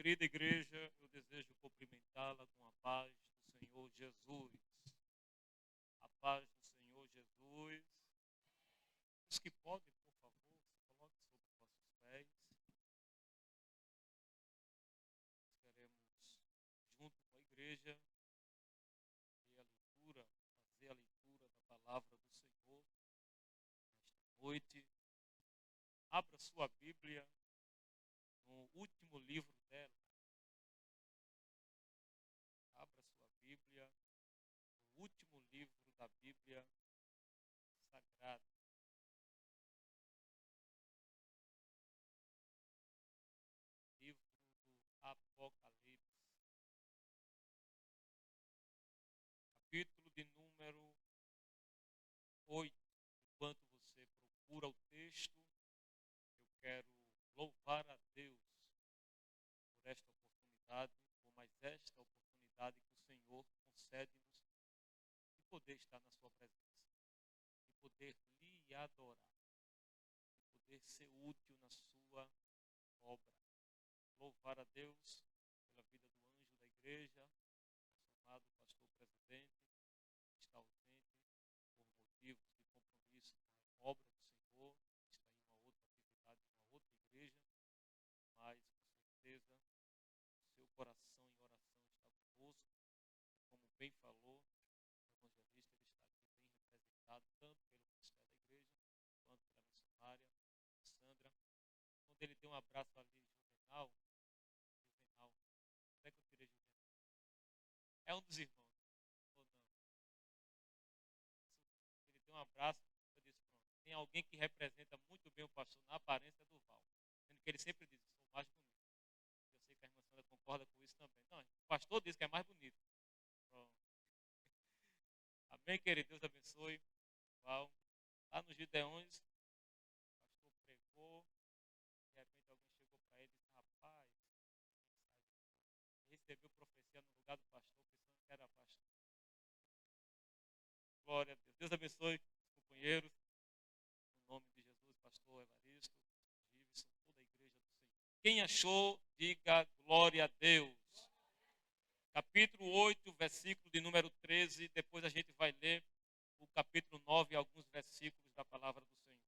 Querida igreja, eu desejo cumprimentá-la com a paz do Senhor Jesus. A paz do Senhor Jesus. Os que podem, por favor, se coloquem sobre os vossos pés. Queremos, junto com a igreja, fazer a leitura da palavra do Senhor nesta noite. Abra sua Bíblia no último livro dela. Abra sua Bíblia no último livro da Bíblia Sagrada. Livro do Apocalipse. Capítulo de número 8. Enquanto você procura o texto, eu quero louvar a Deus por esta oportunidade, por mais esta oportunidade que o Senhor concede-nos de poder estar na sua presença, de poder lhe adorar, de poder ser útil na sua obra. Louvar a Deus pela vida do anjo da igreja, nosso amado pastor presidente, que está ausente por motivos de compromisso com a obra do Senhor, está em uma outra atividade, em uma outra igreja, mas com certeza o seu coração em oração está conosco. Como bem falou o evangelista, ele está aqui bem representado, tanto pelo ministério da igreja, quanto pela missionária Sandra. Quando ele deu um abraço ali, Juvenal, onde é que eu tirei Juvenal? É um dos irmãos, ou não? Ele deu um abraço, eu disse, pronto, tem alguém que representa muito bem o pastor na aparência do Val, sendo que ele sempre diz, sou mais bonito. Eu sei que a irmã Sandra concorda com isso também. Não, o pastor diz que é mais bonito. Pronto. Amém, querido? Deus abençoe. Val. Lá nos Gideões, o pastor pregou, de repente alguém chegou para ele e disse, rapaz, recebeu profecia no lugar do pastor, pensando que era pastor. Glória a Deus. Deus abençoe os companheiros. No nome de Jesus, pastor Evaristo, Givson, toda a igreja do Senhor. Quem achou, diga glória a Deus. Capítulo 8, versículo de número 13. Depois a gente vai ler o capítulo 9 e alguns versículos da palavra do Senhor.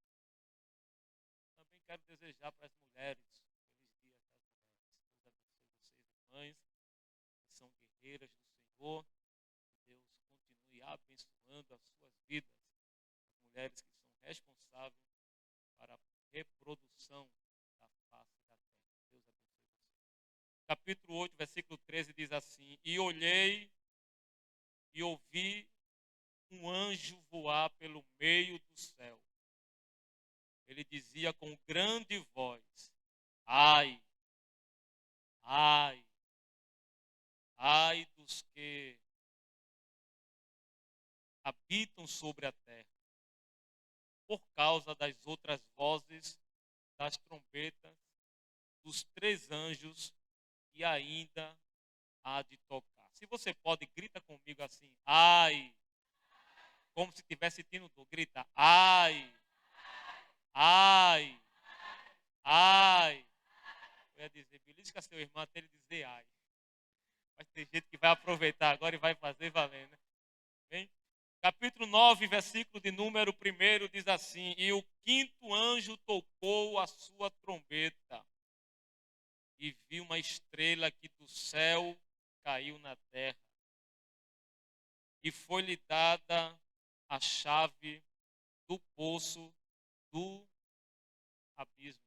Também quero desejar para as mulheres, feliz dia das mulheres. Deus abençoe vocês, irmãs, que são guerreiras do Senhor. Que Deus continue abençoando as suas vidas. As mulheres que são responsáveis para a reprodução da face da terra. Deus abençoe vocês. Capítulo 8, versículo 13 diz assim: E olhei e ouvi um anjo voar pelo meio do céu. Ele dizia com grande voz: Ai, ai, ai dos que habitam sobre a terra, por causa das outras vozes das trombetas dos 3 anjos que ainda há de tocar. Se você pode, grita comigo assim: ai, como se estivesse sentindo dor. Grita: ai, ai, ai. Eu ia dizer, belisca seu irmão até ele dizer ai. Mas tem gente que vai aproveitar agora e vai fazer valendo. Bem? Capítulo 9, versículo de número 1 diz assim: E o 5º anjo tocou a sua trombeta, e vi uma estrela que do céu caiu na terra, e foi-lhe dada a chave do poço do abismo.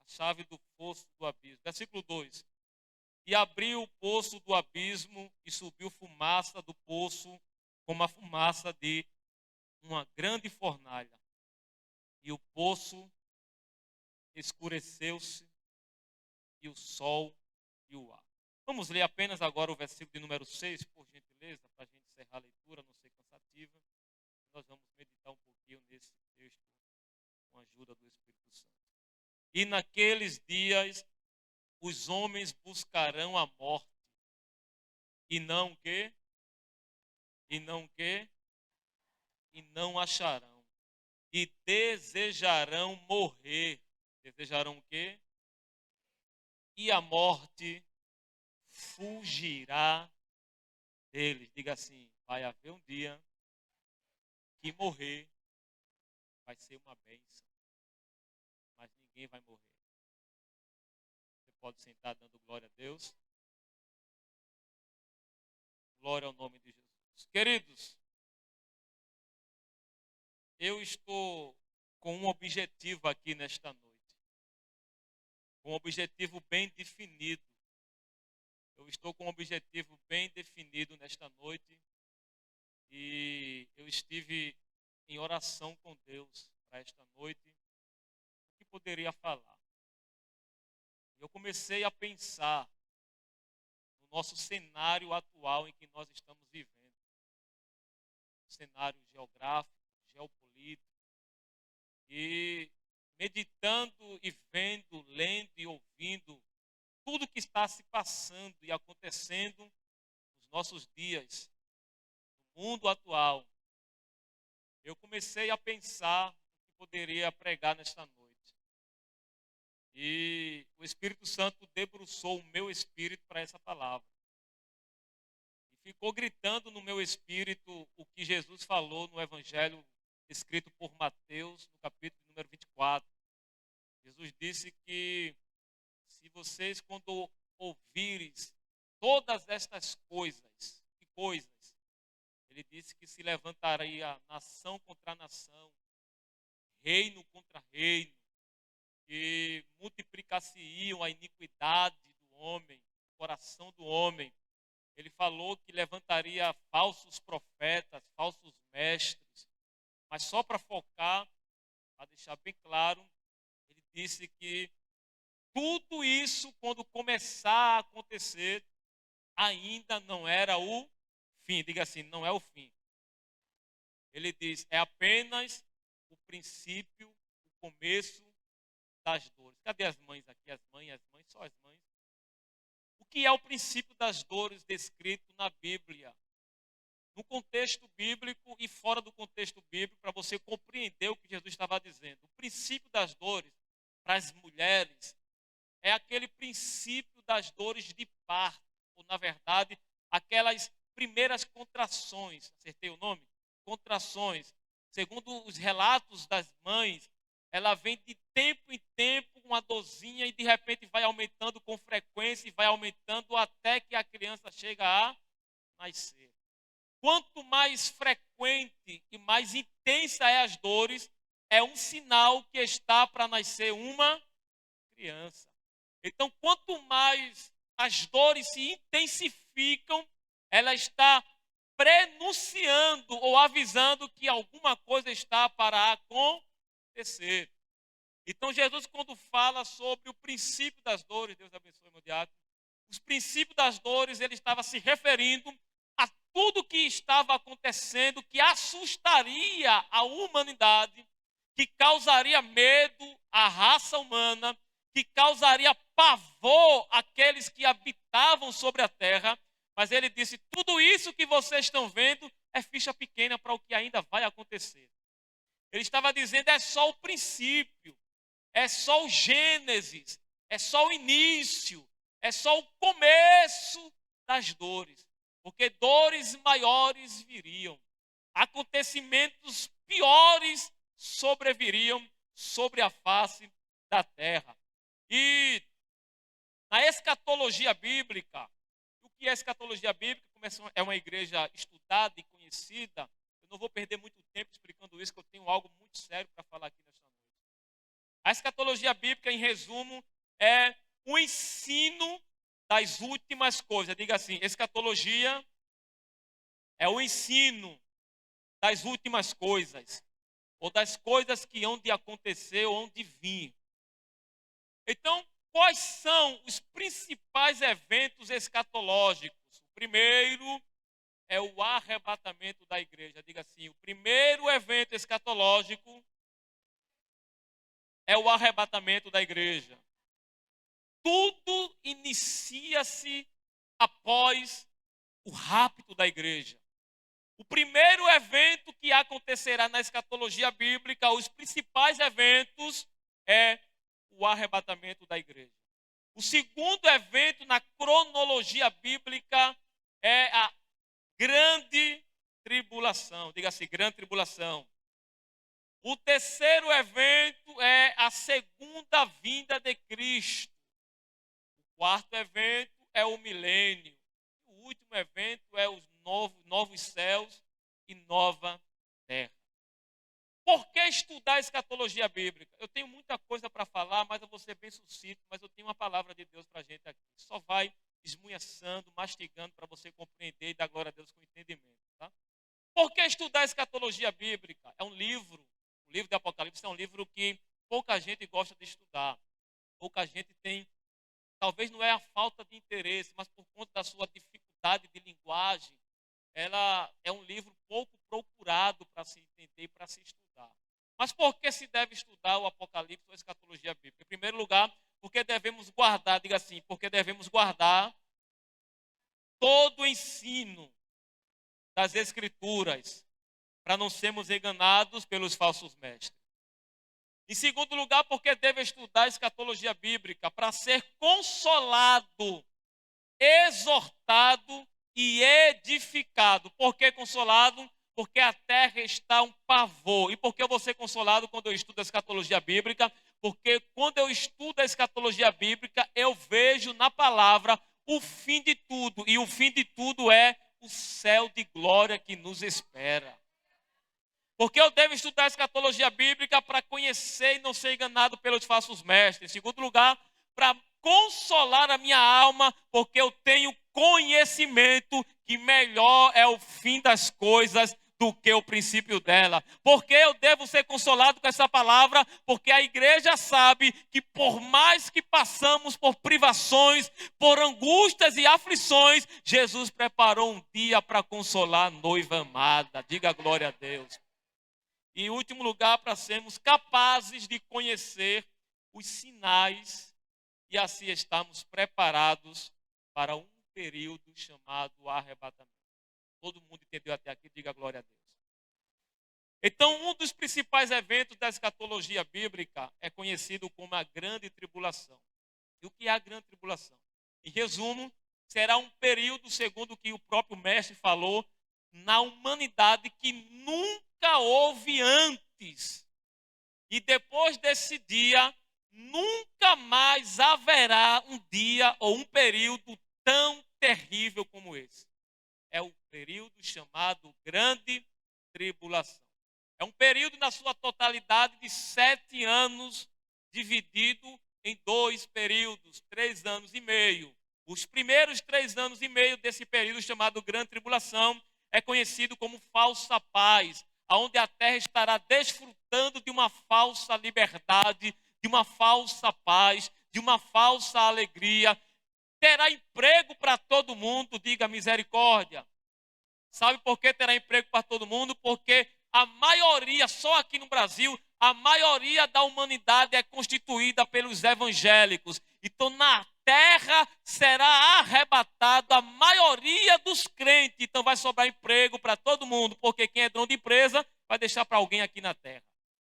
A chave do poço do abismo. Versículo 2. E abriu o poço do abismo, e subiu fumaça do poço, como a fumaça de uma grande fornalha. E o poço escureceu-se, e o sol e o ar. Vamos ler apenas agora o versículo de número 6, por gentileza, para a gente encerrar a leitura, não ser cansativa. Nós vamos meditar um pouquinho nesse texto com a ajuda do Espírito Santo. E naqueles dias os homens buscarão a morte, e não que? E não que? E não acharão. E desejarão morrer. Desejarão o quê? e a morte fugirá deles. Diga assim: vai haver um dia que morrer vai ser uma bênção, mas ninguém vai morrer. Você pode sentar dando glória a Deus. Glória ao nome de Jesus. Queridos, eu estou com um objetivo aqui nesta noite. Um objetivo bem definido. Eu estou com um objetivo bem definido nesta noite. E eu estive em oração com Deus para esta noite. O que poderia falar? Eu comecei a pensar no nosso cenário atual em que nós estamos vivendo. Cenário geográfico, geopolítico. E meditando e vendo, lendo e ouvindo tudo que está se passando e acontecendo nos nossos dias, no mundo atual, eu comecei a pensar o que poderia pregar nesta noite. E o Espírito Santo debruçou o meu espírito para essa palavra. E ficou gritando no meu espírito o que Jesus falou no Evangelho escrito por Mateus, no capítulo número 24. Jesus disse que se vocês, quando ouvires todas estas coisas, ele disse que se levantaria nação contra nação, reino contra reino, que multiplicar-se-iam a iniquidade do homem, o coração do homem. Ele falou que levantaria falsos profetas, falsos mestres, mas só para focar, para deixar bem claro, ele disse que tudo isso, quando começar a acontecer, ainda não era o fim. Diga assim, não é o fim. Ele diz, é apenas o princípio, o começo das dores. Cadê as mães aqui? As mães, só as mães. O que é o princípio das dores descrito na Bíblia? No contexto bíblico e fora do contexto bíblico, para você compreender o que Jesus estava dizendo. O princípio das dores para as mulheres é aquele princípio das dores de parto, ou na verdade, aquelas primeiras contrações. Acertei o nome? Contrações. Segundo os relatos das mães, ela vem de tempo em tempo uma dorzinha e de repente vai aumentando com frequência e vai aumentando até que a criança chega a nascer. Quanto mais frequente e mais intensa é as dores, é um sinal que está para nascer uma criança. Então, quanto mais as dores se intensificam, ela está prenunciando ou avisando que alguma coisa está para acontecer. Então, Jesus, quando fala sobre o princípio das dores, Deus abençoe meu diácono, os princípios das dores, ele estava se referindo a tudo que estava acontecendo, que assustaria a humanidade, que causaria medo à raça humana, que causaria pavor àqueles que habitavam sobre a terra. Mas ele disse, tudo isso que vocês estão vendo é ficha pequena para o que ainda vai acontecer. Ele estava dizendo, é só o princípio, é só o Gênesis, é só o início, é só o começo das dores. Porque dores maiores viriam, acontecimentos piores sobreviriam sobre a face da terra. E na escatologia bíblica, o que é escatologia bíblica? Como é uma igreja estudada e conhecida, eu não vou perder muito tempo explicando isso, que eu tenho algo muito sério para falar aqui nesta noite. A escatologia bíblica, em resumo, é o ensino das últimas coisas. Diga assim, escatologia é o ensino das últimas coisas, ou das coisas que hão de acontecer ou hão de vir. Então, quais são os principais eventos escatológicos? O primeiro é o arrebatamento da igreja. Diga assim, o primeiro evento escatológico é o arrebatamento da igreja. Tudo inicia-se após o rapto da igreja. O primeiro evento que acontecerá na escatologia bíblica, os principais eventos, é o arrebatamento da igreja. O segundo evento na cronologia bíblica é a grande tribulação. Diga assim, grande tribulação. O terceiro evento é a segunda vinda de Cristo. O quarto evento é o milênio. O último evento é os novos céus e nova terra. Por que estudar a escatologia bíblica? Eu tenho muita coisa para falar, mas eu vou ser bem sucinto, mas eu tenho uma palavra de Deus para a gente aqui. Só vai esmunhaçando, mastigando para você compreender e dar glória a Deus com entendimento. Tá? Por que estudar a escatologia bíblica? É um livro, o livro de Apocalipse é um livro que pouca gente gosta de estudar. Pouca gente tem, talvez não é a falta de interesse, mas por conta da sua dificuldade de linguagem, ela é um livro pouco procurado para se entender e para se estudar. Mas por que se deve estudar o Apocalipse ou a escatologia bíblica? Em primeiro lugar, porque devemos guardar, diga assim, porque devemos guardar todo o ensino das Escrituras, para não sermos enganados pelos falsos mestres. Em segundo lugar, porque deve estudar a escatologia bíblica, para ser consolado, exortado e edificado. Por que consolado? Porque a terra está um pavor. E por que eu vou ser consolado quando eu estudo a escatologia bíblica? Porque quando eu estudo a escatologia bíblica, eu vejo na palavra o fim de tudo. E o fim de tudo é o céu de glória que nos espera. Porque eu devo estudar a escatologia bíblica para conhecer e não ser enganado pelos falsos mestres. Em segundo lugar, para consolar a minha alma, porque eu tenho conhecimento que melhor é o fim das coisas do que o princípio dela. Porque eu devo ser consolado com essa palavra, porque a igreja sabe que por mais que passamos por privações, por angústias e aflições, Jesus preparou um dia para consolar a noiva amada. Diga glória a Deus. E em último lugar, para sermos capazes de conhecer os sinais e assim estarmos preparados para um período chamado arrebatamento. Todo mundo entendeu até aqui? Diga glória a Deus. Então, um dos principais eventos da escatologia bíblica é conhecido como a grande tribulação. E o que é a grande tribulação? Em resumo, será um período, segundo o que o próprio mestre falou, na humanidade que nunca houve antes. E depois desse dia, nunca mais haverá um dia ou um período tão terrível como esse. É o período chamado Grande Tribulação. É um período na sua totalidade de 7 anos, dividido em 2 períodos, 3 anos e meio. Os primeiros 3 anos e meio desse período chamado Grande Tribulação é conhecido como falsa paz, onde a terra estará desfrutando de uma falsa liberdade, de uma falsa paz, de uma falsa alegria. Terá emprego para todo mundo, diga misericórdia. Sabe por que terá emprego para todo mundo? Porque a maioria, só aqui no Brasil, a maioria da humanidade é constituída pelos evangélicos. Então, na terra será arrebatado a maioria dos crentes. Então, vai sobrar emprego para todo mundo, porque quem é dono de empresa vai deixar para alguém aqui na terra.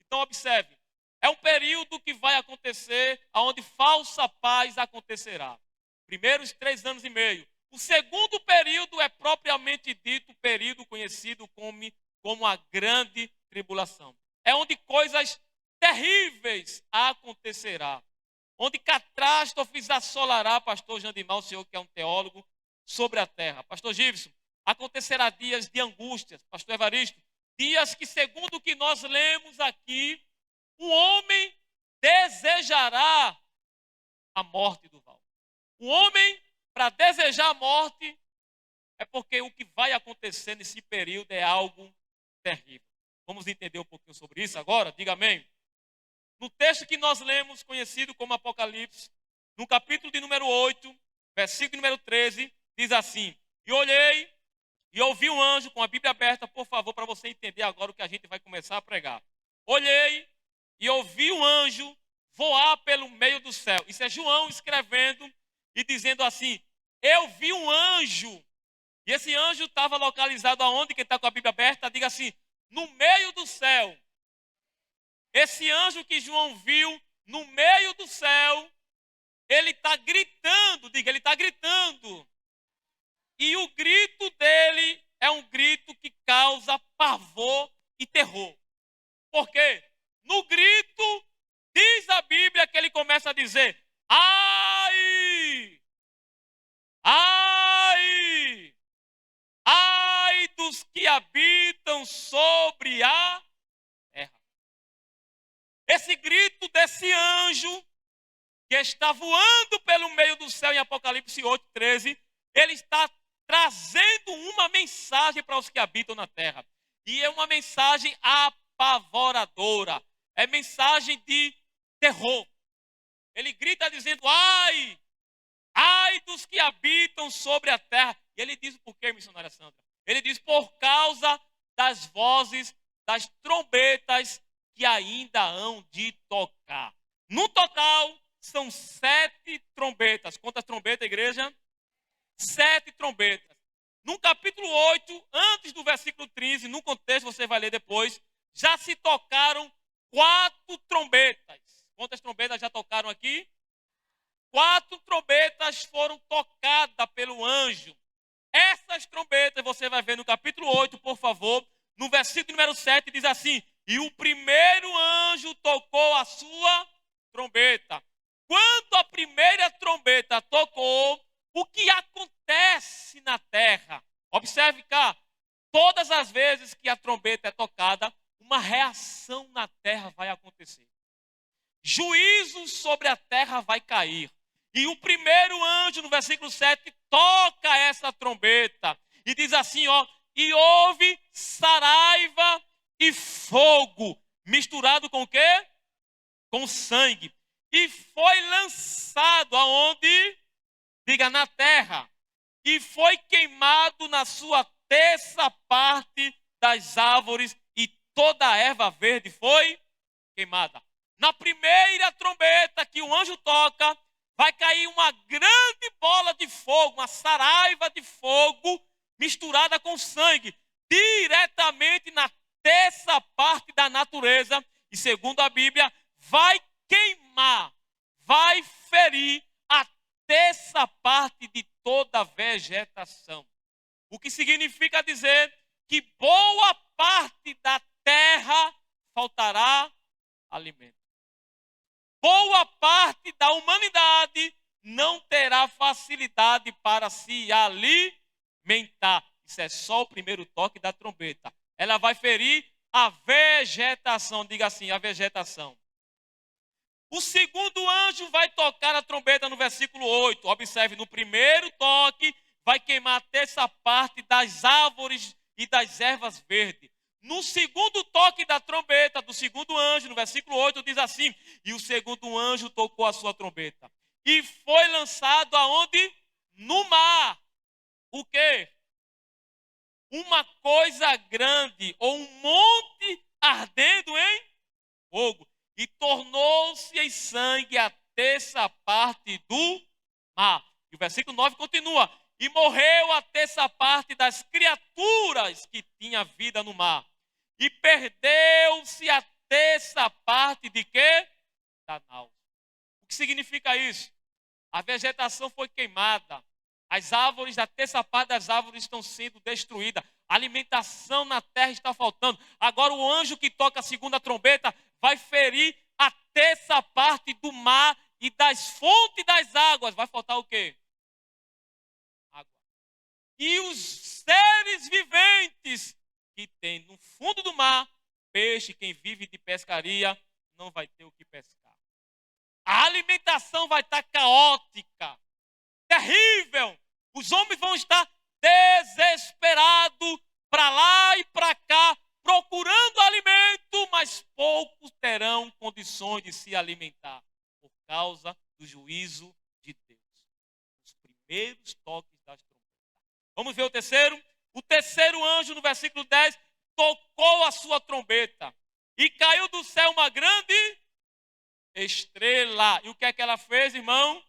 Então, observe, é um período que vai acontecer, onde falsa paz acontecerá. Primeiros 3 anos e meio. O segundo período é propriamente dito o período conhecido como a grande tribulação. É onde coisas terríveis acontecerá. Onde catástrofes assolará, pastor Jandimar, o senhor que é um teólogo, sobre a terra. Pastor Gibson, acontecerá dias de angústias. Pastor Evaristo, dias que, segundo o que nós lemos aqui, o homem desejará a morte do Val. O homem, para desejar a morte, é porque o que vai acontecer nesse período é algo terrível. Vamos entender um pouquinho sobre isso agora? Diga amém. No texto que nós lemos, conhecido como Apocalipse, no capítulo de número 8, versículo número 13, diz assim: E olhei e ouvi um anjo, com a Bíblia aberta, por favor, para você entender agora o que a gente vai começar a pregar. Olhei e ouvi um anjo voar pelo meio do céu. Isso é João escrevendo e dizendo assim: eu vi um anjo. E esse anjo estava localizado aonde? Quem está com a Bíblia aberta, diga assim: no meio do céu. Esse anjo que João viu no meio do céu, ele está gritando, diga, ele está gritando. E o grito dele é um grito que causa pavor e terror. Por quê? No grito, diz a Bíblia que ele começa a dizer: ai! Ai! Ai dos que habitam sobre a terra. Esse grito desse anjo que está voando pelo meio do céu em Apocalipse 8:13, ele está trazendo uma mensagem para os que habitam na terra. E é uma mensagem apavoradora. É mensagem de terror. Ele grita dizendo: ai! Ai dos que habitam sobre a terra. E ele diz por quê, missionária Sandra? Ele diz por causa das vozes, das trombetas que ainda hão de tocar. No total, são 7 trombetas. Quantas trombetas, igreja? 7 trombetas. No capítulo 8, antes do versículo 13, no contexto, você vai ler depois, já se tocaram 4 trombetas. Quantas trombetas já tocaram aqui? 4 trombetas foram tocadas pelo anjo. Essas trombetas você vai ver no capítulo 8, por favor. No versículo número 7 diz assim: e o primeiro anjo tocou a sua trombeta. Quando a primeira trombeta tocou, o que acontece na terra? Observe cá, todas as vezes que a trombeta é tocada, uma reação na terra vai acontecer. Juízo sobre a terra vai cair. E o primeiro anjo, no versículo 7, toca essa trombeta. E diz assim, ó: e houve saraiva e fogo, misturado com o quê? Com sangue. E foi lançado aonde? Diga, na terra. E foi queimado na sua terça parte das árvores, e toda a erva verde foi queimada. Na primeira trombeta que o anjo toca, vai cair uma grande bola de fogo, uma saraiva de fogo misturada com sangue, diretamente na terça parte da natureza. E segundo a Bíblia, vai queimar, vai ferir a terça parte de toda a vegetação. O que significa dizer que boa parte da terra faltará alimento. Boa parte da humanidade não terá facilidade para se alimentar. Isso é só o primeiro toque da trombeta. Ela vai ferir a vegetação. Diga assim, a vegetação. O segundo anjo vai tocar a trombeta no versículo 8. Observe, no primeiro toque vai queimar a terça parte das árvores e das ervas verdes. No segundo toque da trombeta do segundo anjo, no versículo 8, diz assim: e o segundo anjo tocou a sua trombeta. E foi lançado aonde? No mar. O quê? Uma coisa grande, ou um monte ardendo em fogo. E tornou-se em sangue a terça parte do mar. E o versículo 9 continua: e morreu a terça parte das criaturas que tinha vida no mar. E perdeu-se a terça parte de quê? Da náusea. O que significa isso? A vegetação foi queimada. As árvores, a terça parte das árvores estão sendo destruídas. A alimentação na terra está faltando. Agora o anjo que toca a segunda trombeta vai ferir a terça parte do mar e das fontes das águas. Vai faltar o quê? Água. E os seres viventes que tem no fundo do mar, peixe, quem vive de pescaria, não vai ter o que pescar. A alimentação vai estar caótica, terrível. Os homens vão estar desesperados para lá e para cá, procurando alimento, mas poucos terão condições de se alimentar, por causa do juízo de Deus. Os primeiros toques das trombetas. Vamos ver o terceiro? O terceiro anjo, no versículo 10, tocou a sua trombeta. E caiu do céu uma grande estrela. E o que é que ela fez, irmão?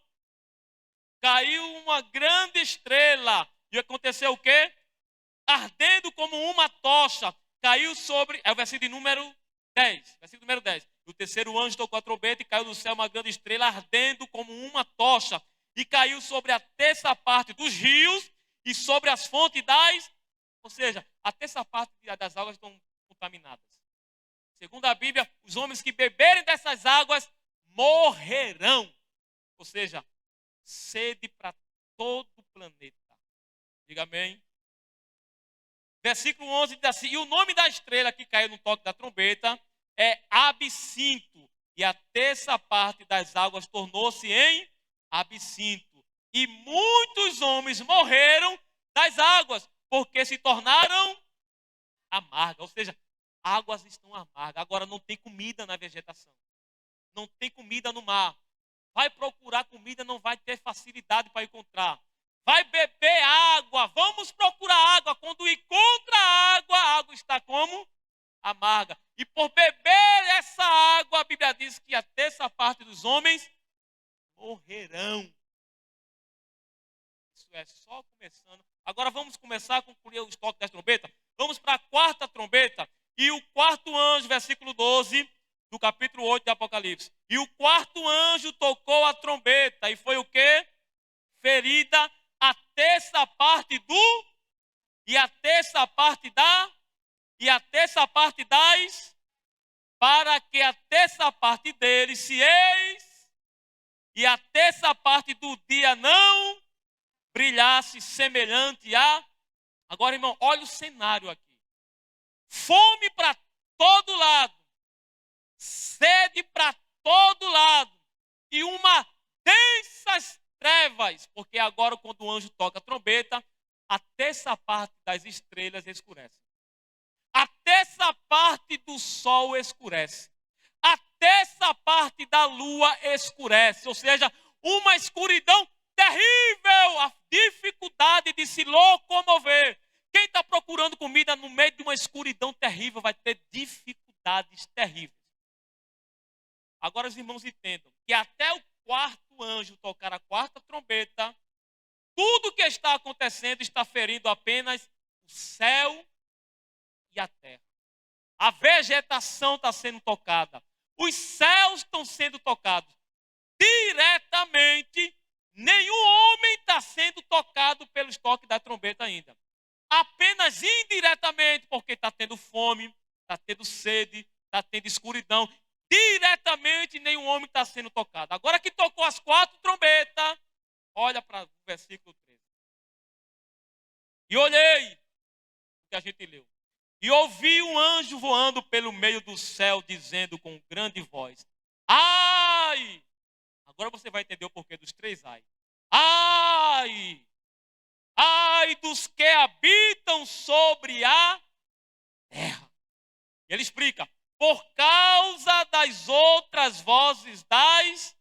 Caiu uma grande estrela. E aconteceu o quê? Ardendo como uma tocha. Caiu sobre, é o versículo de número 10, versículo número 10. O terceiro anjo tocou a trombeta e caiu do céu uma grande estrela ardendo como uma tocha e caiu sobre a terça parte dos rios e sobre as fontes das... Ou seja, a terça parte das águas estão contaminadas. Segundo a Bíblia, os homens que beberem dessas águas morrerão. Ou seja, sede para todo o planeta. Diga amém. Versículo 11 diz assim: e o nome da estrela que caiu no toque da trombeta é absinto, e a terça parte das águas tornou-se em absinto. E muitos homens morreram das águas, porque se tornaram amargas. Ou seja, águas estão amargas. Agora não tem comida na vegetação. Não tem comida no mar. Vai procurar comida, não vai ter facilidade para encontrar. Vai beber água, vamos procurar água. Quando encontra a água está como? Amarga. E por beber essa água, a Bíblia diz que a terça parte dos homens morrerão. Isso é só começando. Agora vamos começar a concluir o estoque das trombetas. Vamos para a quarta trombeta. E o quarto anjo, versículo 12, do capítulo 8 de Apocalipse. E o quarto anjo tocou a trombeta. E foi o quê? Ferida a terça parte do... E a terça parte da... E a terça parte das... Para que a terça parte deles se eis... E a terça parte do dia não brilhasse semelhante a... Agora, irmão, olha o cenário aqui. Fome para todo lado. Sede para todo lado. E uma densas trevas. Porque agora, quando o anjo toca a trombeta, a terça parte das estrelas escurece. A terça parte do sol escurece. A terça parte da lua escurece. Ou seja, uma escuridão terrível. A dificuldade de se locomover. Quem está procurando comida no meio de uma escuridão terrível vai ter dificuldades terríveis. Agora os irmãos entendam que até o quarto anjo tocar a quarta trombeta, tudo que está acontecendo está ferindo apenas o céu e a terra. A vegetação está sendo tocada. Os céus estão sendo tocados. Diretamente, nenhum homem está sendo tocado pelo toque da trombeta ainda. Apenas indiretamente, porque está tendo fome, está tendo sede, está tendo escuridão. Diretamente, nenhum homem está sendo tocado. Agora que tocou as quatro trombetas, olha para o versículo 13. E olhei, o que a gente leu. E ouvi um anjo voando pelo meio do céu, dizendo com grande voz: ai! Agora você vai entender o porquê dos três ai. Ai! Ai dos que habitam sobre a terra. Ele explica: por causa das outras vozes das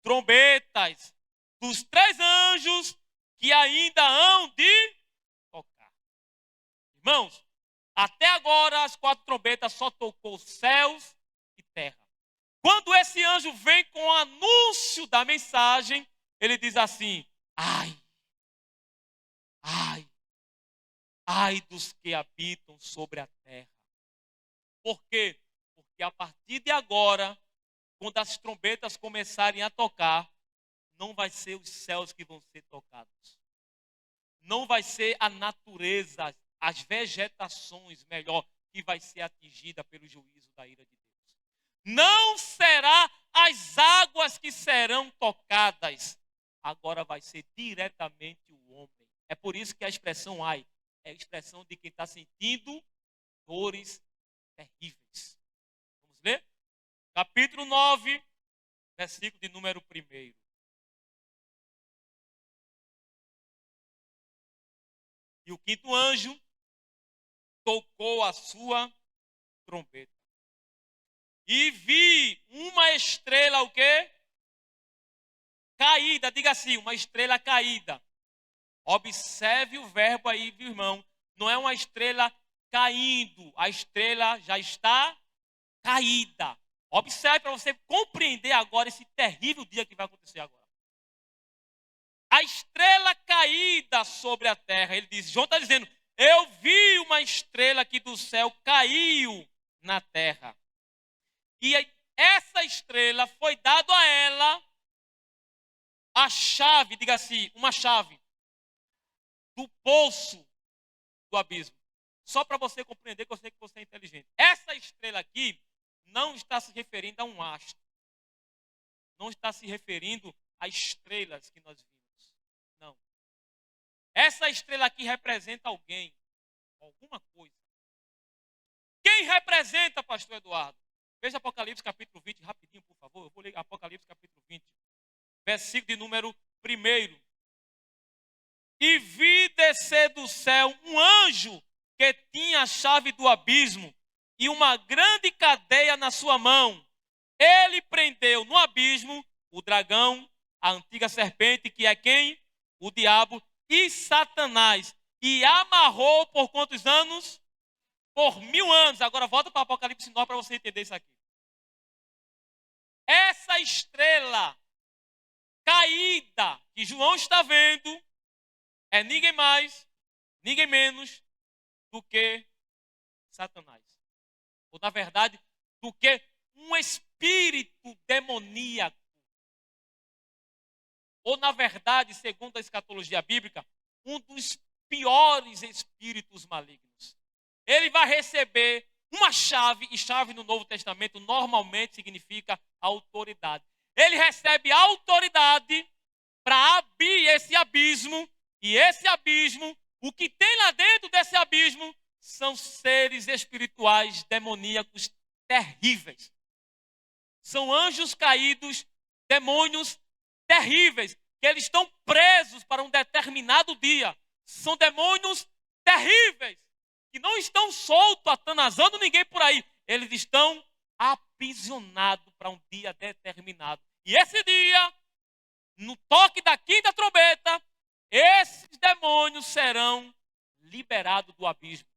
trombetas, dos três anjos que ainda hão de tocar. Irmãos, até agora as quatro trombetas só tocou céus e terra. Quando esse anjo vem com o anúncio da mensagem, ele diz assim: ai, ai, ai dos que habitam sobre a terra. Por quê? Porque a partir de agora, quando as trombetas começarem a tocar, não vai ser os céus que vão ser tocados. Não vai ser a natureza, as vegetações, melhor, que vai ser atingida pelo juízo da ira de Deus. Não será as águas que serão tocadas. Agora vai ser diretamente o homem. É por isso que a expressão ai é a expressão de quem está sentindo dores terríveis. Vamos ler? Capítulo 9, versículo de número 1. E o quinto anjo tocou a sua trombeta. E vi uma estrela, o quê? Caída, diga assim, uma estrela caída. Observe o verbo aí, viu, irmão? Não é uma estrela caindo, a estrela já está caída. Observe para você compreender agora esse terrível dia que vai acontecer agora. A estrela caída sobre a terra. Ele diz, João está dizendo, eu vi uma estrela que do céu caiu na terra. E essa estrela foi dado a ela a chave, diga assim, uma chave do poço do abismo. Só para você compreender, que eu sei que você é inteligente. Essa estrela aqui não está se referindo a um astro. Não está se referindo a estrelas que nós vimos. Não. Essa estrela aqui representa alguém, alguma coisa. Quem representa, pastor Eduardo? Veja Apocalipse capítulo 20, rapidinho, por favor. Eu vou ler Apocalipse capítulo 20, versículo de número 1. E vi descer do céu um anjo que tinha a chave do abismo e uma grande cadeia na sua mão. Ele prendeu no abismo o dragão, a antiga serpente, que é quem? O diabo e Satanás. E amarrou por quantos anos? Por 1000 anos. Agora volta para Apocalipse 9 para você entender isso aqui. Essa estrela caída que João está vendo é ninguém mais, ninguém menos do que Satanás. Ou, na verdade, do que um espírito demoníaco. Ou, na verdade, segundo a escatologia bíblica, um dos piores espíritos malignos. Ele vai receber uma chave, e chave no Novo Testamento normalmente significa autoridade. Ele recebe autoridade para abrir esse abismo, e esse abismo, o que tem lá dentro desse abismo, são seres espirituais demoníacos terríveis. São anjos caídos, demônios terríveis, que eles estão presos para um determinado dia. São demônios terríveis, que não estão soltos, atanazando ninguém por aí. Eles estão aprisionados para um dia determinado. E esse dia, no toque da quinta trombeta, esses demônios serão liberados do abismo.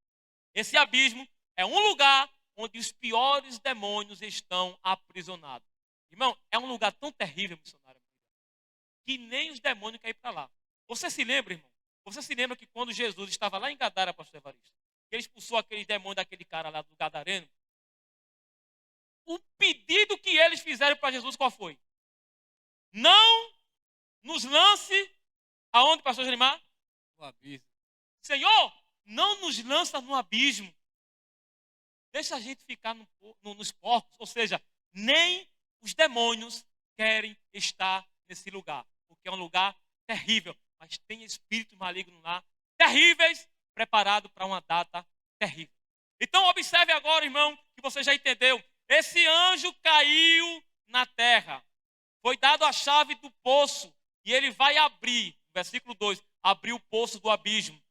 Esse abismo é um lugar onde os piores demônios estão aprisionados. Irmão, é um lugar tão terrível, missionário, que nem os demônios querem ir para lá. Você se lembra, irmão? Você se lembra que quando Jesus estava lá em Gadara, pastor Evaristo, ele expulsou aquele demônio daquele cara lá do Gadareno? O pedido que eles fizeram para Jesus, qual foi? Não nos lance aonde, pastor Jerimar? No abismo. Senhor, não nos lança no abismo. Deixa a gente ficar nos porcos. Ou seja, nem os demônios querem estar nesse lugar. Porque é um lugar terrível. Mas tem espíritos malignos lá, terríveis, preparados para uma data terrível. Então observe agora, irmão, que você já entendeu. Esse anjo caiu na terra. Foi dado a chave do poço. E ele vai abrir, versículo 2, abrir o poço do abismo.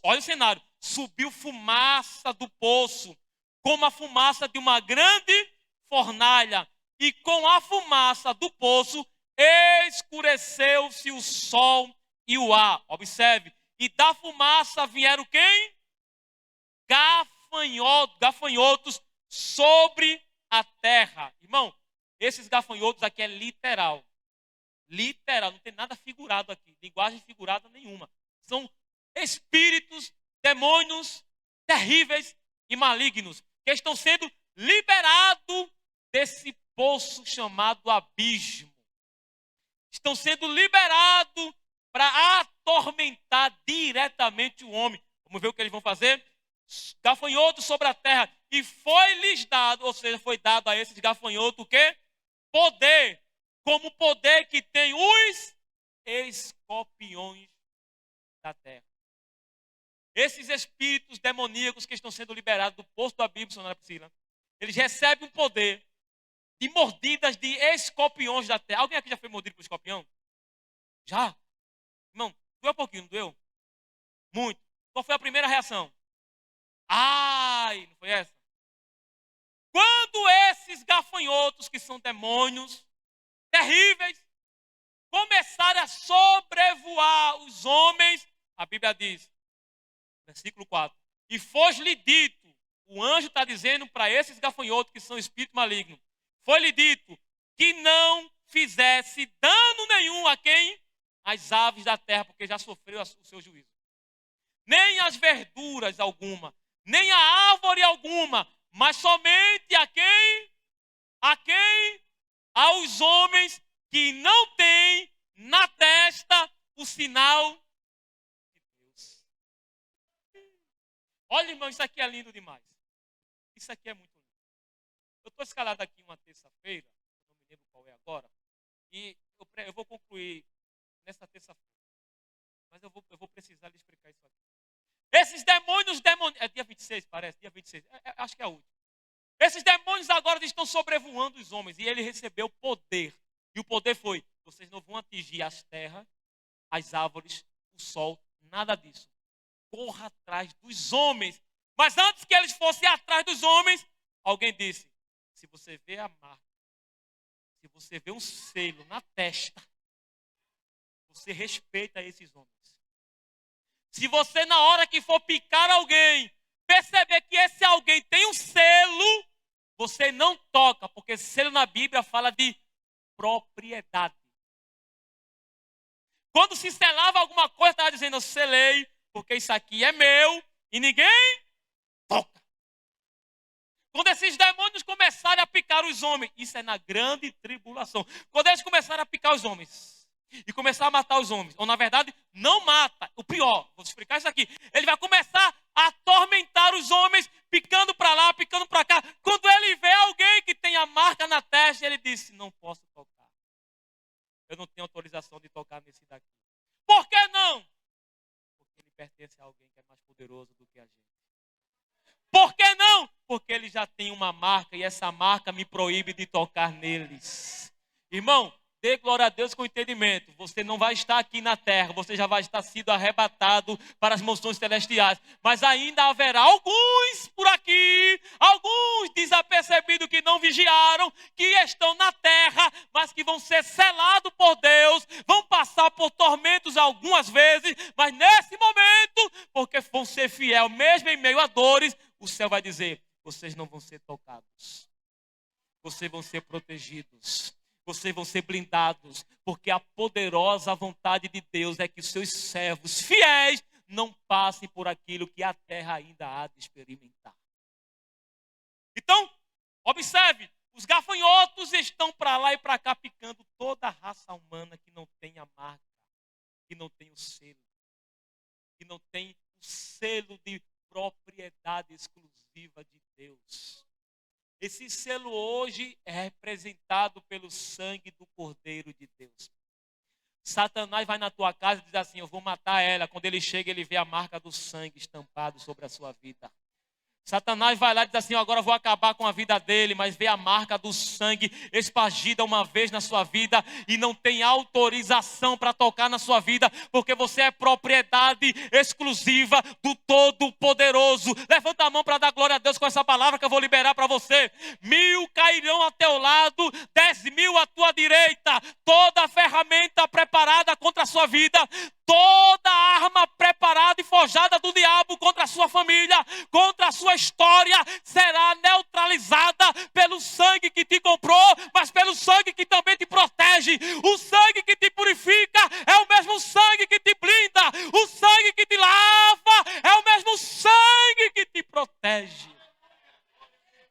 Olha o cenário. Subiu fumaça do poço, como a fumaça de uma grande fornalha. E com a fumaça do poço, escureceu-se o sol e o ar. Observe. E da fumaça vieram quem? Gafanhotos sobre a terra. Irmão, esses gafanhotos aqui é literal. Literal, não tem nada figurado aqui. Linguagem figurada nenhuma. São espíritos, demônios terríveis e malignos que estão sendo liberados desse poço chamado abismo. Estão sendo liberados para atormentar diretamente o homem. Vamos ver o que eles vão fazer? Gafanhotos sobre a terra. E foi-lhes dado, ou seja, foi dado a esses gafanhotos o quê? Poder. Como o poder que tem os escorpiões da terra. Esses espíritos demoníacos que estão sendo liberados do poço do abismo, senhora Priscila, eles recebem um poder de mordidas de escorpiões da terra. Alguém aqui já foi mordido por escorpião? Já? Irmão, doeu um pouquinho, não doeu? Muito. Qual foi a primeira reação? Ai, não foi essa? Quando esses gafanhotos, que são demônios terríveis, começarem a sobrevoar os homens, a Bíblia diz, versículo 4, e foi-lhe dito, o anjo está dizendo para esses gafanhotos que são espíritos malignos, foi-lhe dito que não fizesse dano nenhum a quem? As aves da terra, porque já sofreu o seu juízo. Nem as verduras alguma, nem a árvore alguma, mas somente a quem? A quem? Aos homens que não têm na testa o sinal de Deus. Olha, irmão, isso aqui é lindo demais. Isso aqui é muito lindo. Eu estou escalado aqui uma terça-feira, não me lembro qual é agora, e eu vou concluir nessa terça-feira. Mas eu vou precisar lhe explicar isso aqui. Esses demônios, é dia 26, parece, dia 26, acho que é a última. Esses demônios agora estão sobrevoando os homens, e ele recebeu poder. E o poder foi: vocês não vão atingir as terras, as árvores, o sol, nada disso. Corra atrás dos homens. Mas antes que eles fossem atrás dos homens, alguém disse: se você vê a marca, se você vê um selo na testa, você respeita esses homens. Se você, na hora que for picar alguém, perceber que esse alguém tem um selo, você não toca, porque selo na Bíblia fala de propriedade. Quando se selava alguma coisa, estava dizendo: eu selei, porque isso aqui é meu e ninguém toca. Quando esses demônios começarem a picar os homens, isso é na grande tribulação. Quando eles começarem a picar os homens e começar a matar os homens, ou na verdade, não mata, o pior, vou explicar isso aqui, ele vai começar a atormentar os homens, picando para lá, picando para cá. Quando ele vê alguém que tem a marca na testa, ele diz: não posso tocar. Eu não tenho autorização de tocar nesse daqui. Por que não? Porque ele pertence a alguém que é mais poderoso do que a gente. Por que não? Porque ele já tem uma marca e essa marca me proíbe de tocar neles. Irmão, dê glória a Deus com entendimento. Você não vai estar aqui na terra, você já vai estar sido arrebatado para as mansões celestiais. Mas ainda haverá alguns por aqui, alguns desapercebidos que não vigiaram, que estão na terra, mas que vão ser selados por Deus, vão passar por tormentos algumas vezes, mas nesse momento, porque vão ser fiel, mesmo em meio a dores, o céu vai dizer: vocês não vão ser tocados, vocês vão ser protegidos, vocês vão ser blindados, porque a poderosa vontade de Deus é que os seus servos fiéis não passem por aquilo que a terra ainda há de experimentar. Então, observe, os gafanhotos estão para lá e para cá picando toda a raça humana que não tem a marca, que não tem o selo, que não tem o selo de propriedade exclusiva de Deus. Esse selo hoje é representado pelo sangue do Cordeiro de Deus. Satanás vai na tua casa e diz assim: eu vou matar ela. Quando ele chega, ele vê a marca do sangue estampado sobre a sua vida. Satanás vai lá e diz assim: agora eu vou acabar com a vida dele, mas vê a marca do sangue espargida uma vez na sua vida e não tem autorização para tocar na sua vida, porque você é propriedade exclusiva do Todo-Poderoso. Levanta a mão para dar glória a Deus com essa palavra que eu vou liberar para você. 1000 cairão a teu lado, 10.000 à tua direita. Toda a ferramenta preparada contra a sua vida, toda arma preparada e forjada do diabo contra a sua família, contra a sua história, será neutralizada pelo sangue que te comprou, mas pelo sangue que também te protege. O sangue que te purifica é o mesmo sangue que te blinda. O sangue que te lava é o mesmo sangue que te protege.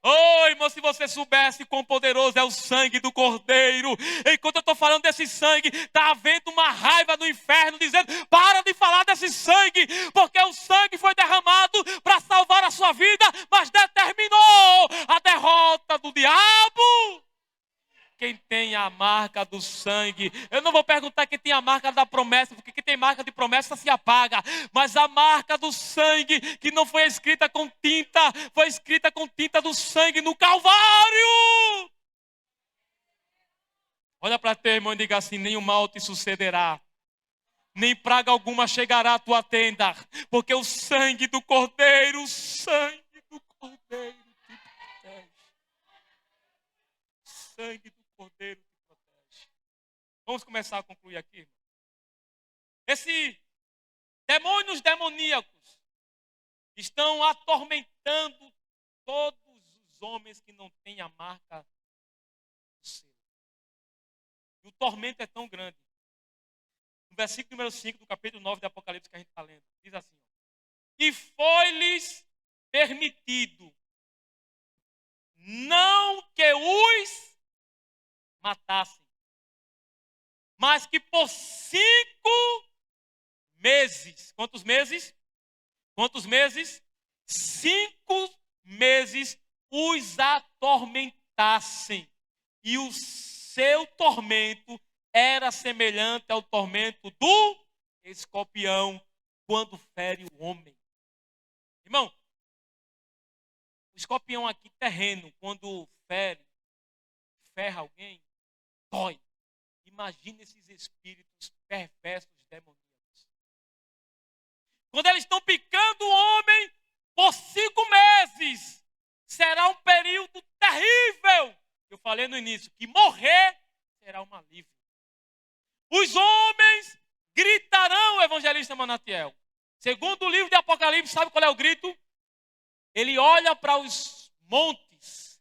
Oh, irmão, se você soubesse quão poderoso é o sangue do Cordeiro. Enquanto eu estou falando desse sangue, está havendo uma raiva no inferno dizendo: para de falar desse sangue, porque o sangue foi derramado para salvar a sua vida, mas determinou a derrota do diabo. Quem tem a marca do sangue, eu não vou perguntar quem tem a marca da promessa, porque quem tem marca de promessa se apaga, mas a marca do sangue, que não foi escrita com tinta, foi escrita com tinta do sangue no Calvário. Olha para teu irmão e diga assim: nenhum mal te sucederá, nem praga alguma chegará à tua tenda, porque o sangue do Cordeiro, o sangue do Cordeiro te protege. O sangue do Cordeiro te protege. Vamos começar a concluir aqui. Esses demônios demoníacos estão atormentando todos os homens que não têm a marca do selo. E o tormento é tão grande. No versículo número 5 do capítulo 9 do Apocalipse que a gente está lendo, diz assim: e foi-lhes permitido, não que os matassem. Mas que por 5 meses, quantos meses? Quantos meses? 5 meses os atormentassem. E o seu tormento era semelhante ao tormento do escorpião quando fere o homem. Irmão, o escorpião aqui terreno, quando ferra alguém, dói. Imagina esses espíritos perversos demoníacos. Quando eles estão picando o homem por 5 meses, será um período terrível. Eu falei no início que morrer será um alívio. Os homens gritarão, evangelista Manatiel. Segundo o livro de Apocalipse, sabe qual é o grito? Ele olha para os montes,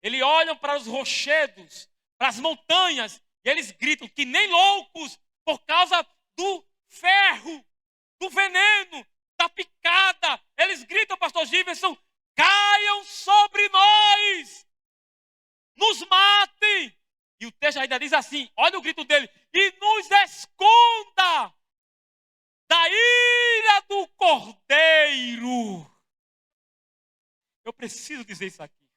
ele olha para os rochedos, para as montanhas, e eles gritam que nem loucos por causa do ferro, do veneno, da picada. Eles gritam, pastor Giverson, caiam sobre nós, nos matem. E o texto ainda diz assim, olha o grito dele, e nos esconda da ira do Cordeiro. Eu preciso dizer isso aqui.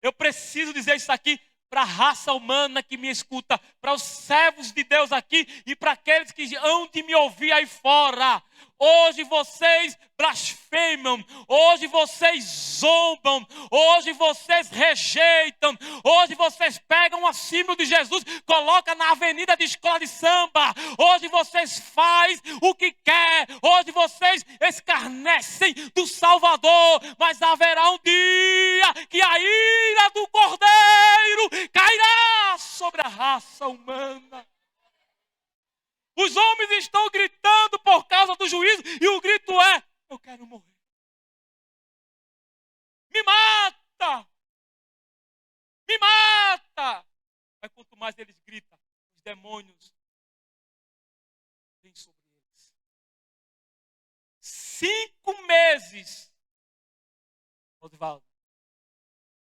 Eu preciso dizer isso aqui para a raça humana que me escuta, para os servos de Deus aqui e para aqueles que hão de me ouvir aí fora. Hoje vocês blasfemam, hoje vocês zombam, hoje vocês rejeitam, hoje vocês pegam o símbolo de Jesus, colocam na avenida de escola de samba, hoje vocês fazem o que quer, hoje vocês escarnecem do Salvador, mas haverá um dia que a ira do Cordeiro cairá sobre a raça humana. Os homens estão gritando por causa do juízo e o grito é, eu quero morrer. Me mata! Me mata! Mas quanto mais eles gritam, os demônios vêm sobre eles. 5 meses. Osvaldo.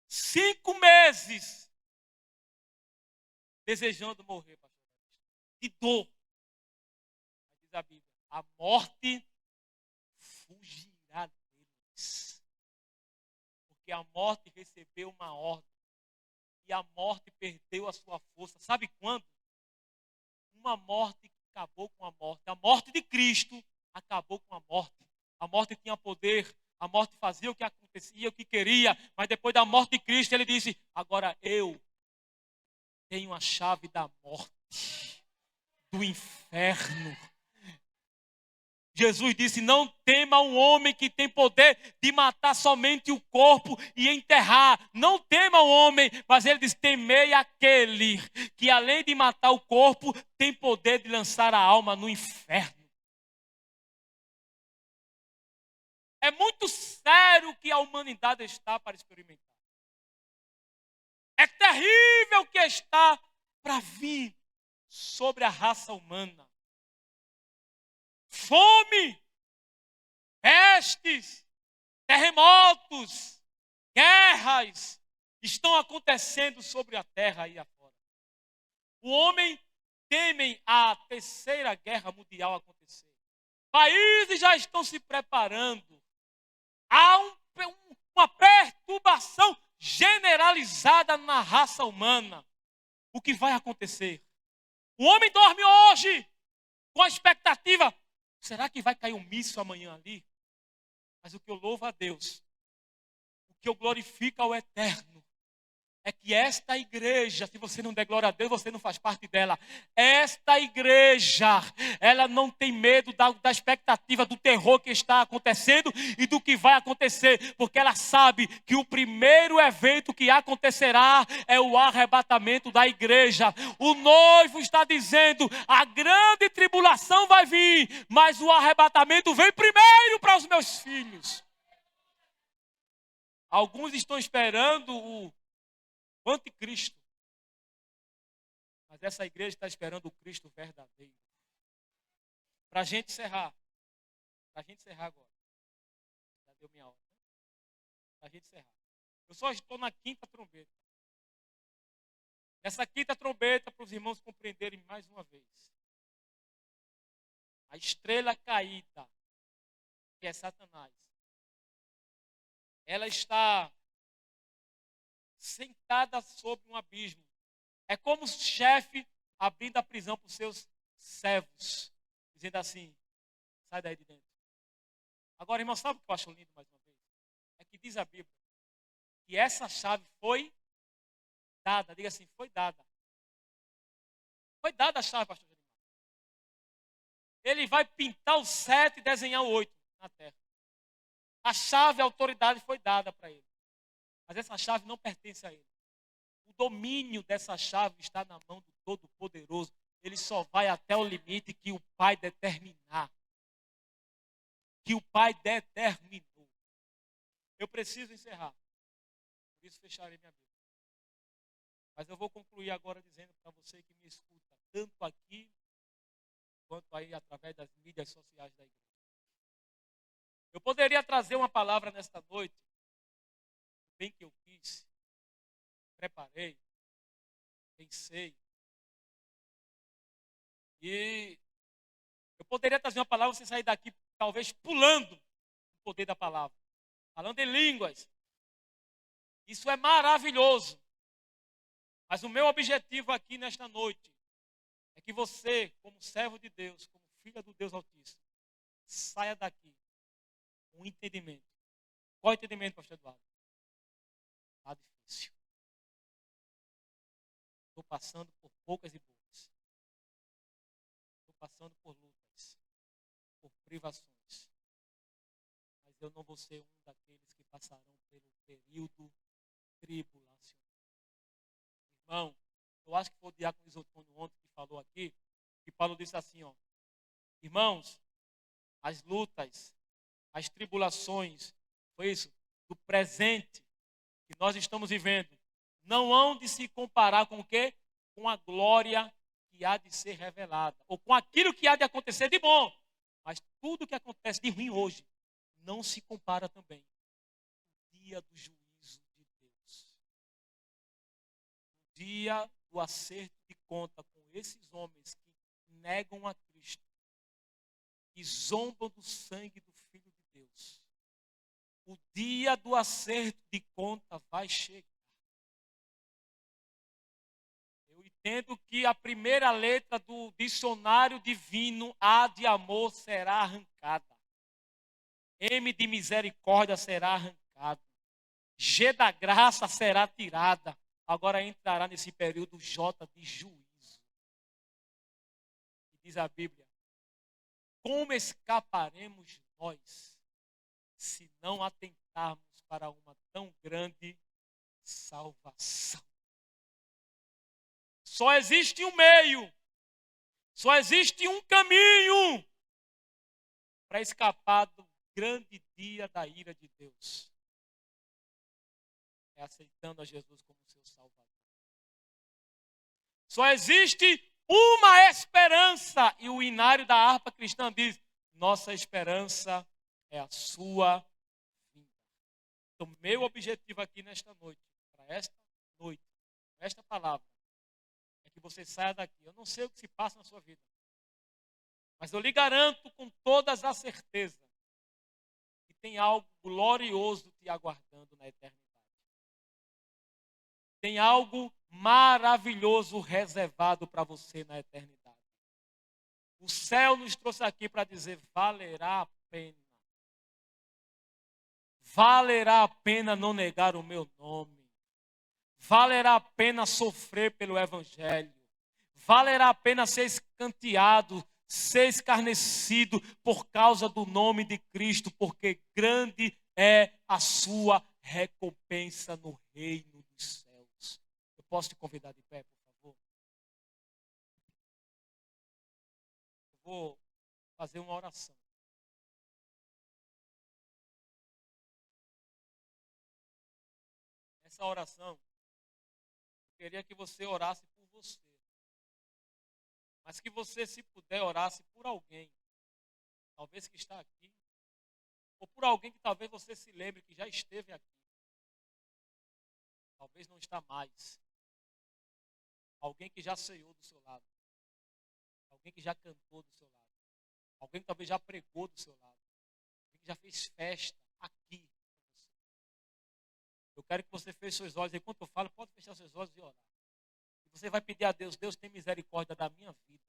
5 meses desejando morrer, pastor. De dor. Diz a Bíblia, a morte fugirá deles. Porque a morte recebeu uma ordem. E a morte perdeu a sua força. Sabe quando? Uma morte que acabou com a morte. A morte de Cristo acabou com a morte. A morte tinha poder. A morte fazia o que acontecia, o que queria. Mas depois da morte de Cristo, ele disse, agora eu tenho a chave da morte, do inferno. Jesus disse, não tema um homem que tem poder de matar somente o corpo e enterrar. Não tema o homem, mas ele diz, temei aquele que além de matar o corpo, tem poder de lançar a alma no inferno. É muito sério o que a humanidade está para experimentar. É terrível o que está para vir sobre a raça humana. Fome, pestes, terremotos, guerras estão acontecendo sobre a terra aí afora. O homem teme a terceira guerra mundial acontecer. Países já estão se preparando. Há uma perturbação generalizada na raça humana. O que vai acontecer? O homem dorme hoje com a expectativa, será que vai cair um míssil amanhã ali? Mas o que eu louvo a Deus, o que eu glorifico ao Eterno, é que esta igreja, se você não der glória a Deus, você não faz parte dela. Esta igreja, ela não tem medo da expectativa, do terror que está acontecendo e do que vai acontecer, porque ela sabe que o primeiro evento que acontecerá é o arrebatamento da igreja. O noivo está dizendo, a grande tribulação vai vir, mas o arrebatamento vem primeiro para os meus filhos. Alguns estão esperando o anticristo. Mas essa igreja está esperando o Cristo verdadeiro. Para a gente encerrar. Para a gente encerrar agora. Já deu minha hora. Para a gente encerrar. Eu só estou na 5ª trombeta. Essa quinta trombeta, para os irmãos compreenderem mais uma vez. A estrela caída, que é Satanás, ela está sentada sobre um abismo. É como o chefe abrindo a prisão para os seus servos, dizendo assim: sai daí de dentro. Agora, irmão, sabe o que eu acho lindo mais uma vez? É que diz a Bíblia que essa chave foi dada. Diga assim: foi dada. Foi dada a chave, pastor Jeremias. Ele vai pintar o 7 e desenhar o 8 na terra. A chave, a autoridade foi dada para ele. Mas essa chave não pertence a ele. O domínio dessa chave está na mão do Todo-Poderoso. Ele só vai até o limite que o Pai determinar. Que o Pai determinou. Eu preciso encerrar. Por isso fecharei minha Bíblia. Mas eu vou concluir agora dizendo para você que me escuta, tanto aqui, quanto aí através das mídias sociais da igreja. Eu poderia trazer uma palavra nesta noite, bem que eu quis, preparei, pensei, e eu poderia trazer uma palavra e você sair daqui talvez pulando o poder da palavra, falando em línguas. Isso é maravilhoso. Mas o meu objetivo aqui nesta noite é que você, como servo de Deus, como filha do Deus Altíssimo, saia daqui com um entendimento. Qual é o entendimento, pastor Eduardo? Está difícil. Estou passando por poucas e boas. Estou passando por lutas, por privações. Mas eu não vou ser um daqueles que passarão pelo período tribulacional. Irmão, eu acho que foi o diácono Isotônio ontem que falou aqui, que Paulo disse assim, ó: irmãos, as lutas, as tribulações, foi isso, do presente que nós estamos vivendo, não hão de se comparar com o quê? Com a glória que há de ser revelada, ou com aquilo que há de acontecer de bom. Mas tudo que acontece de ruim hoje não se compara também com o dia do juízo de Deus. O dia do acerto de conta com esses homens que negam a Cristo, que zombam do sangue do Filho de Deus. O dia do acerto de conta vai chegar. Eu entendo que a primeira letra do dicionário divino, A de amor, será arrancada. M de misericórdia será arrancada. G da graça será tirada. Agora entrará nesse período J de juízo. E diz a Bíblia: como escaparemos nós se não atentarmos para uma tão grande salvação? Só existe um meio, só existe um caminho para escapar do grande dia da ira de Deus. É aceitando a Jesus como seu Salvador. Só existe uma esperança, e o hinário da harpa cristã diz: nossa esperança é a sua vinda. Então, meu objetivo aqui nesta noite, para esta noite, com esta palavra, é que você saia daqui. Eu não sei o que se passa na sua vida, mas eu lhe garanto com todas a certeza que tem algo glorioso te aguardando na eternidade. Tem algo maravilhoso reservado para você na eternidade. O céu nos trouxe aqui para dizer: valerá a pena. Valerá a pena não negar o meu nome. Valerá a pena sofrer pelo Evangelho. Valerá a pena ser escanteado, ser escarnecido por causa do nome de Cristo, porque grande é a sua recompensa no reino dos céus. Eu posso te convidar de pé, por favor? Eu vou fazer uma oração. Essa oração, eu queria que você orasse por você. Mas que você, se puder, orasse por alguém, talvez que está aqui, ou por alguém que talvez você se lembre que já esteve aqui, talvez não está mais. Alguém que já ceiou do seu lado. Alguém que já cantou do seu lado. Alguém que talvez já pregou do seu lado. Alguém que já fez festa aqui. Eu quero que você feche seus olhos. Enquanto eu falo, pode fechar seus olhos e orar. E você vai pedir a Deus: Deus, tem misericórdia da minha vida.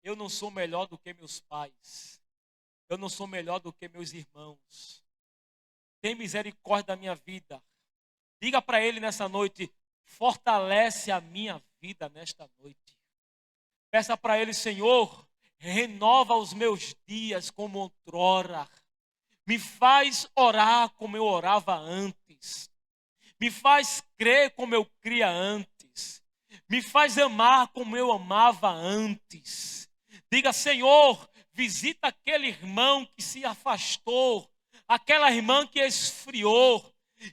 Eu não sou melhor do que meus pais. Eu não sou melhor do que meus irmãos. Tem misericórdia da minha vida. Diga para Ele nessa noite: fortalece a minha vida nesta noite. Peça para Ele: Senhor, renova os meus dias como outrora. Me faz orar como eu orava antes. Me faz crer como eu cria antes. Me faz amar como eu amava antes. Diga: Senhor, visita aquele irmão que se afastou, aquela irmã que esfriou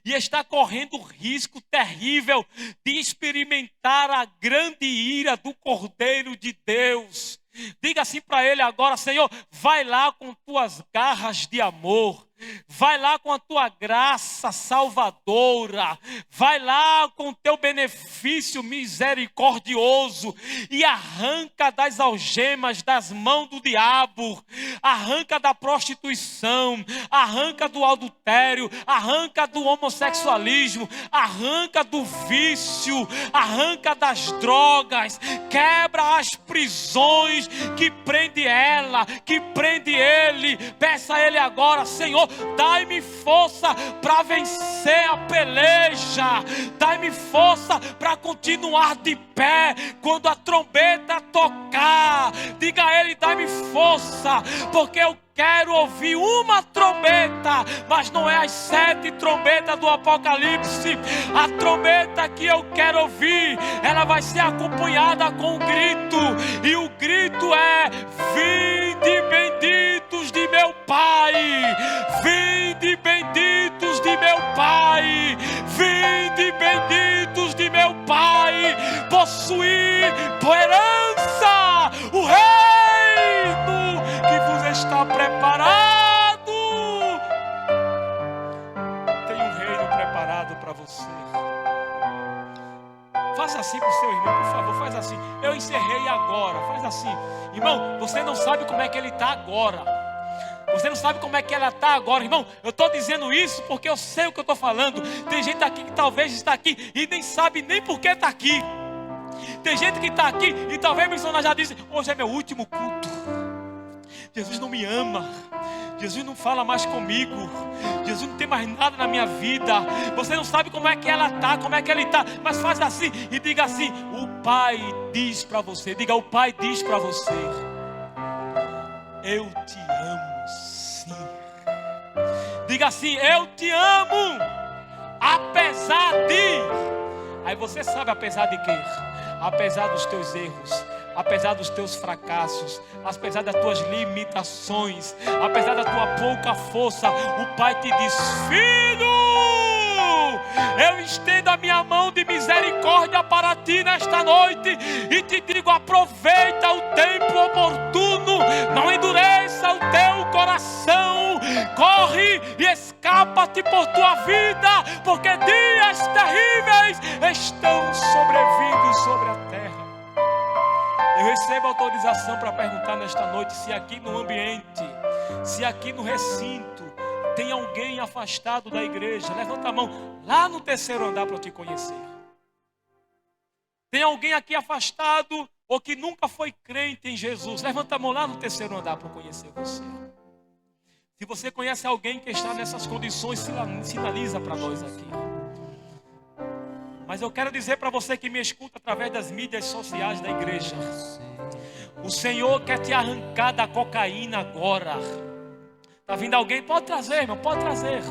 e está correndo o risco terrível de experimentar a grande ira do Cordeiro de Deus. Diga assim para ele agora: Senhor, vai lá com tuas garras de amor. Vai lá com a tua graça salvadora. Vai lá com o teu benefício misericordioso e arranca das algemas das mãos do diabo. Arranca da prostituição. Arranca do adultério. Arranca do homossexualismo. Arranca do vício. Arranca das drogas. Quebra as prisões que prende ela, que prende ele. Peça a ele agora: Senhor, dai-me força para vencer a peleja. Dai-me força para continuar de pé quando a trombeta tocar. Diga a ele: dai-me força, porque eu quero ouvir uma trombeta, mas não é as 7 trombetas do Apocalipse. A trombeta que eu quero ouvir, ela vai ser acompanhada com um grito, e o grito é: vinde benditos de meu Pai, vinde benditos de meu Pai, vinde benditos de meu Pai, possuir por herança o reino que vos está preparado. Tem um reino preparado para você. Faça assim para o seu irmão, por favor, faz assim. Eu encerrei agora, faz assim. Irmão, você não sabe como é que ele está agora. Você não sabe como é que ela está agora, irmão. Eu estou dizendo isso porque eu sei o que eu estou falando. Tem gente aqui que talvez está aqui e nem sabe nem por que está aqui. Tem gente que está aqui e talvez a missionária já disse: hoje é meu último culto. Jesus não me ama. Jesus não fala mais comigo. Jesus não tem mais nada na minha vida. Você não sabe como é que ela está, como é que ele está. Mas faz assim e diga assim: o Pai diz para você. Diga: o Pai diz para você: eu te amo sim. Diga assim: eu te amo, apesar de. Aí você sabe apesar de quê? Apesar dos teus erros, apesar dos teus fracassos, apesar das tuas limitações, apesar da tua pouca força, o Pai te diz: filho, eu estendo a minha mão de misericórdia para ti nesta noite e te digo: aproveita o tempo oportuno, não endureça o teu coração, corre e escapa-te por tua vida, porque dias terríveis estão sobrevindo sobre a terra. Eu recebo autorização para perguntar nesta noite se aqui no ambiente, se aqui no recinto tem alguém afastado da igreja. Levanta a mão lá no 3º andar para eu te conhecer. Tem alguém aqui afastado ou que nunca foi crente em Jesus? Levanta a mão lá no 3º andar para eu conhecer você. Se você conhece alguém que está nessas condições, sinaliza para nós aqui. Mas eu quero dizer para você que me escuta através das mídias sociais da igreja: o Senhor quer te arrancar da cocaína agora. Está vindo alguém? Pode trazer, irmão, pode trazer.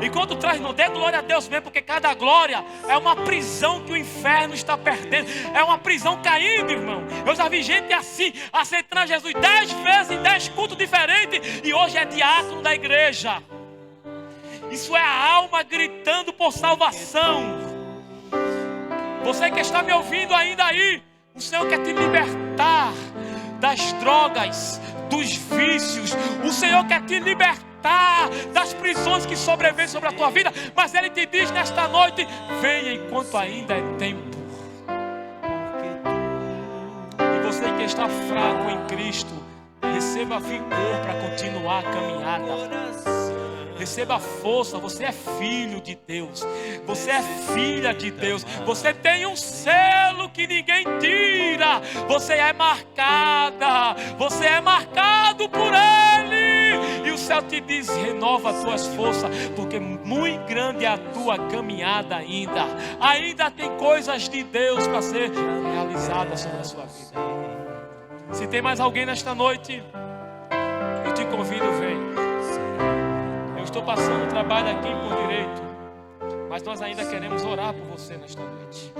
E quando traz, não dê glória a Deus mesmo, porque cada glória é uma prisão que o inferno está perdendo. É uma prisão caindo, irmão. Eu já vi gente assim, aceitando Jesus 10 vezes em 10 cultos diferentes, e hoje é diácono da igreja. Isso é a alma gritando por salvação. Você que está me ouvindo ainda aí, o Senhor quer te libertar das drogas, dos vícios. O Senhor quer te libertar libertar das prisões que sobrevêm sobre a tua vida. Mas Ele te diz nesta noite: venha enquanto ainda é tempo. E você que está fraco em Cristo, receba vigor para continuar a caminhada. Receba força. Você é filho de Deus. Você é filha de Deus. Você tem um selo que ninguém tira. Você é marcada. Você é marcado por Ele. E o céu te diz: renova as tuas forças, porque muito grande é a tua caminhada ainda. Ainda tem coisas de Deus para ser realizadas sobre a sua vida. Se tem mais alguém nesta noite, eu te convido, vem. Estou passando o trabalho aqui por direito, mas nós ainda queremos orar por você nesta noite.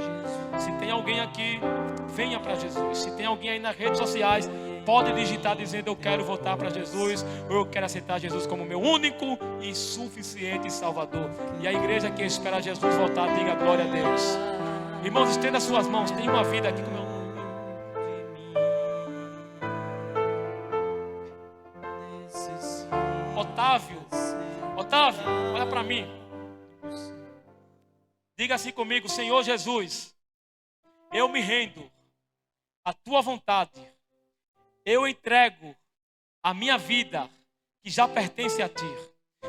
Se tem alguém aqui, venha para Jesus. Se tem alguém aí nas redes sociais, pode digitar dizendo: eu quero voltar para Jesus, ou eu quero aceitar Jesus como meu único e suficiente Salvador. E a igreja que espera Jesus voltar, diga glória a Deus. Irmãos, estenda suas mãos. Tem uma vida aqui com meu nome. Otávio, olha para mim. Diga assim comigo: Senhor Jesus, eu me rendo à tua vontade. Eu entrego a minha vida, que já pertence a ti.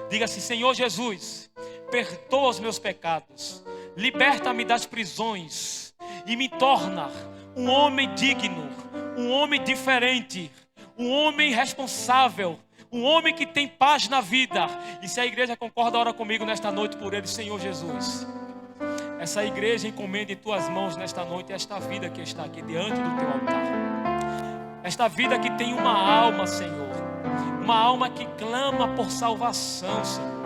Diga assim: Senhor Jesus, perdoa os meus pecados, liberta-me das prisões e me torna um homem digno, um homem diferente, um homem responsável, um homem que tem paz na vida. E se a igreja concorda, ora comigo nesta noite por ele. Senhor Jesus, essa igreja encomenda em tuas mãos nesta noite esta vida que está aqui diante do teu altar. Esta vida que tem uma alma, Senhor, uma alma que clama por salvação, Senhor.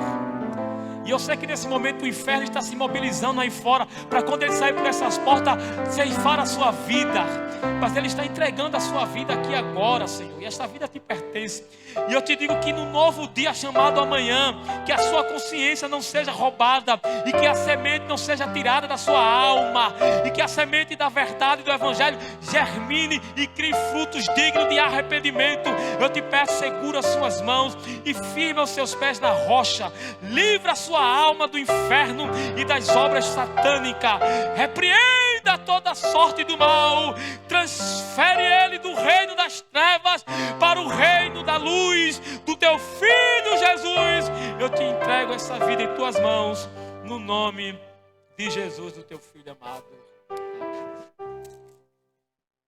E eu sei que nesse momento o inferno está se mobilizando aí fora, para quando ele sair por essas portas, ceifar a sua vida. Mas Ele está entregando a sua vida aqui agora, Senhor. E esta vida te pertence. E eu te digo que no novo dia chamado amanhã, que a sua consciência não seja roubada, e que a semente não seja tirada da sua alma, e que a semente da verdade do Evangelho germine e crie frutos dignos de arrependimento. Eu te peço, segura as suas mãos e firma os seus pés na rocha. Livra a sua alma do inferno e das obras satânicas. Repreenda toda sorte do mal. Transfere ele do reino das trevas para o reino da luz do teu Filho Jesus. Eu te entrego essa vida em tuas mãos, no nome de Jesus, do teu Filho amado.